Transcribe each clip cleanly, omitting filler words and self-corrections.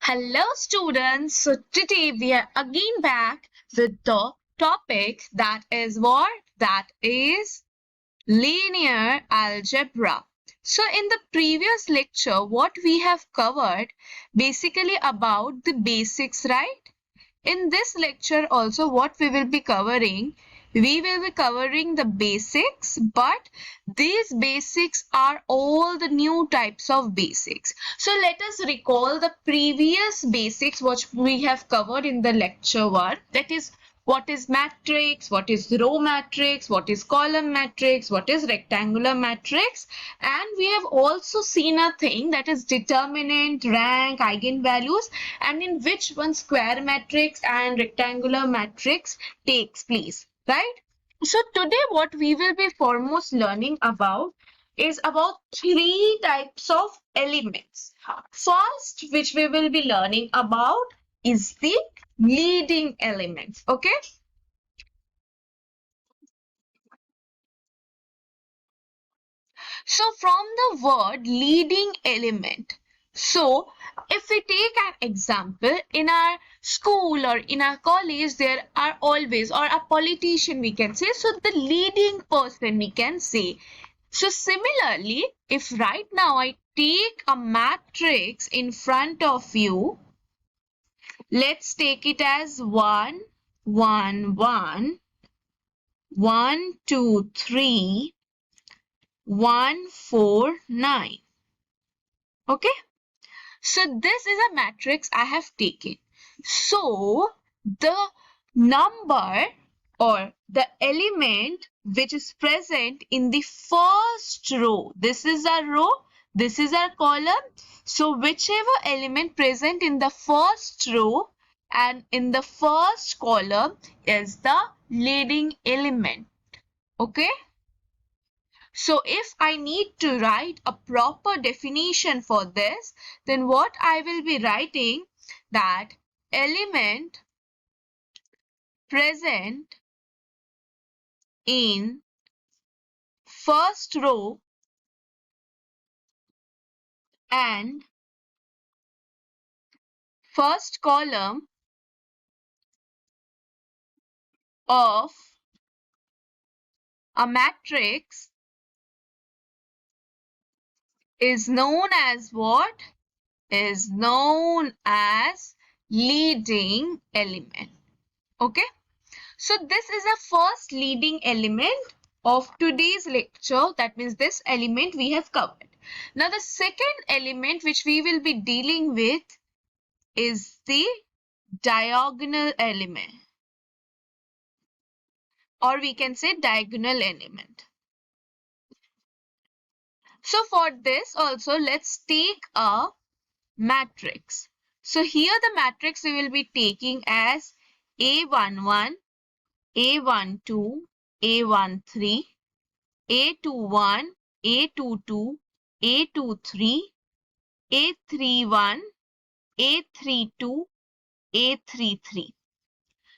Hello students, so today we are again back with the topic that is what? That is linear algebra. So in the previous lecture what we have covered basically about the basics, right? In this lecture also what we will be covering, we will be covering the basics, but these basics are all the new types of basics. So let us recall the previous basics which we have covered in the lecture 1. That is, what is matrix, what is row matrix, what is column matrix, what is rectangular matrix, and we have also seen a thing that is determinant, rank, eigenvalues, and in which one square matrix and rectangular matrix takes place, right? So today what we will be foremost learning about is about three types of elements. First, which we will be learning about is the leading elements. Okay. So from the word leading element, so if we take an example, in our school or in our college, there are always, or a politician we can say, so the leading person we can say. So similarly, if right now I take a matrix in front of you, let's take it as 1, 1, 1, 1, 2, 3, 1, 4, 9. Okay. So this is a matrix I have taken. So the number or the element which is present in the first row, this is a row, this is a column. So whichever element present in the first row and in the first column is the leading element. Okay. So if I need to write a proper definition for this, then what I will be writing, that element present in first row and first column of a matrix is known as what? Is known as leading element. Okay. So this is a first leading element of today's lecture. That means this element we have covered. Now the second element which we will be dealing with is the diagonal element, or we can say diagonal element. So for this also, let's take a matrix. So here the matrix we will be taking as A11, A12, A13, A21, A22, A23, A31, A32, A33.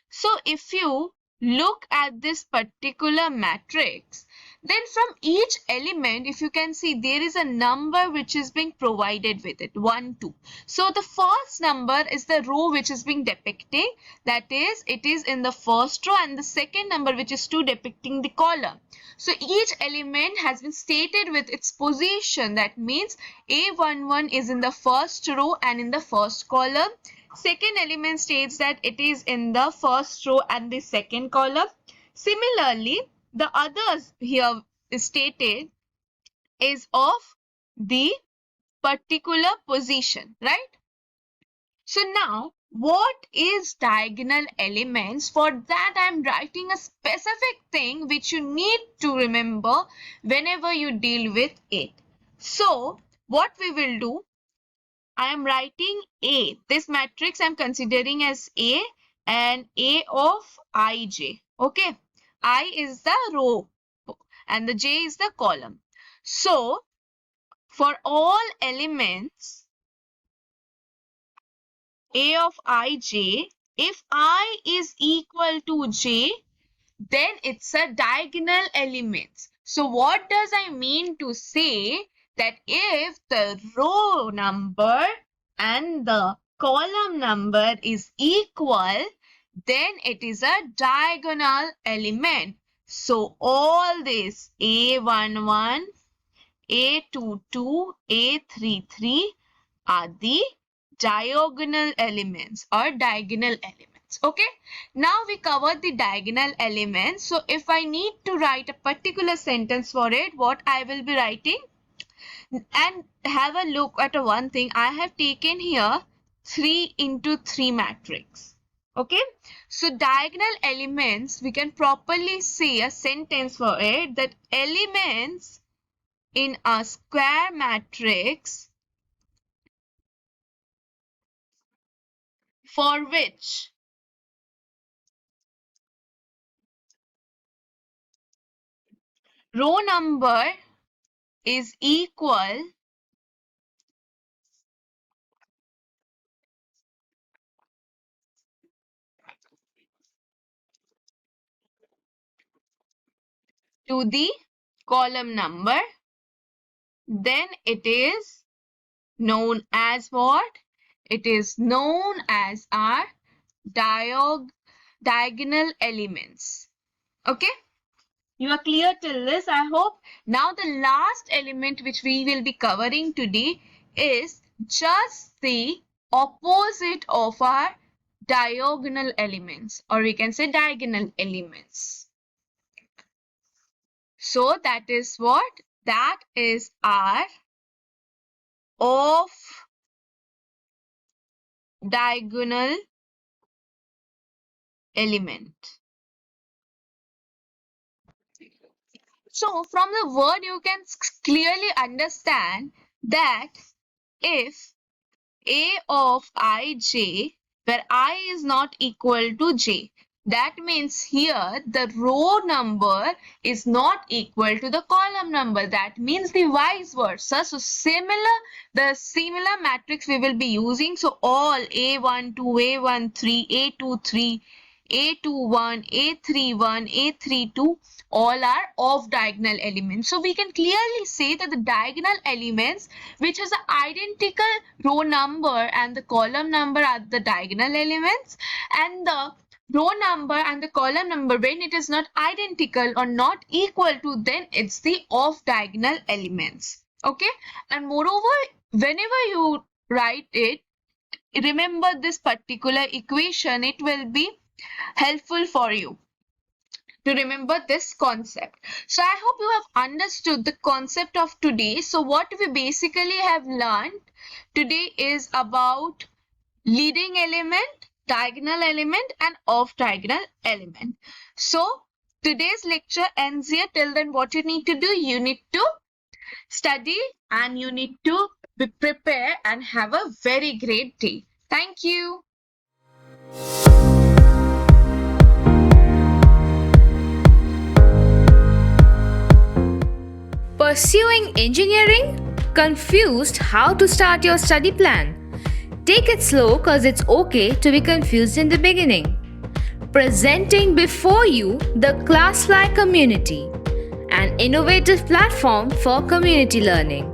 So if you look at this particular matrix, then from each element, if you can see, there is a number which is being provided with it, 1, 2. So the first number is the row which is being depicting, that is, it is in the first row, and the second number which is 2 depicting the column. So each element has been stated with its position. That means A11 is in the first row and in the first column. Second element states that it is in the first row and the second column. Similarly, the others here stated is of the particular position, right? So now, what is diagonal elements? For that, I am writing a specific thing which you need to remember whenever you deal with it. So, what we will do, I am writing A. This matrix I am considering as A, and A of ij. Okay. I is the row and the j is the column. So, for all elements A of ij, if I is equal to j, then it's a diagonal element. So what does I mean to say? That if the row number and the column number is equal, then it is a diagonal element. So all this A11, A22, A33 are the diagonal elements or diagonal elements. Okay, now we covered the diagonal elements. So if I need to write a particular sentence for it, what I will be writing? And have a look at one thing. I have taken here 3 into 3 matrix. Okay, so diagonal elements, we can properly say a sentence for it, that elements in a square matrix for which row number is equal to the column number, then it is known as what? It is known as our diagonal elements. Okay, you are clear till this, I hope. Now the last element which we will be covering today is just the opposite of our diagonal elements, or we can say diagonal elements. So that is what? That is our off diagonal element. So from the word you can clearly understand that if A of ij, where I is not equal to j, that means here the row number is not equal to the column number. That means the vice versa. So the similar matrix we will be using. So all A12, A13, A23, A21, A31, A32 all are off diagonal elements. So we can clearly say that the diagonal elements which has an identical row number and the column number are the diagonal elements, and the row number and the column number, when it is not identical or not equal to, then it's the off diagonal elements. Okay, and moreover, whenever you write it, remember this particular equation. It will be helpful for you to remember this concept. So I hope you have understood the concept of today. So what we basically have learned today is about leading element, diagonal element and off diagonal element. So today's lecture ends here. Till then, what you need to do, you need to study and you need to be prepared and have a very great day. Thank you. Pursuing engineering? Confused how to start your study plan? Take it slow cause it's okay to be confused in the beginning. Presenting before you the Classfly community, an innovative platform for community learning.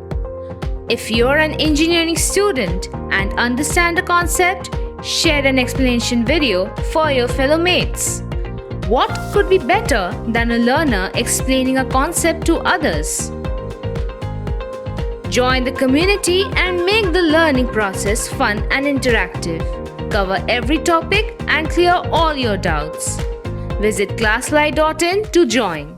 If you're an engineering student and understand the concept, share an explanation video for your fellow mates. What could be better than a learner explaining a concept to others? Join the community and make the learning process fun and interactive. Cover every topic and clear all your doubts. Visit classfly.in to join.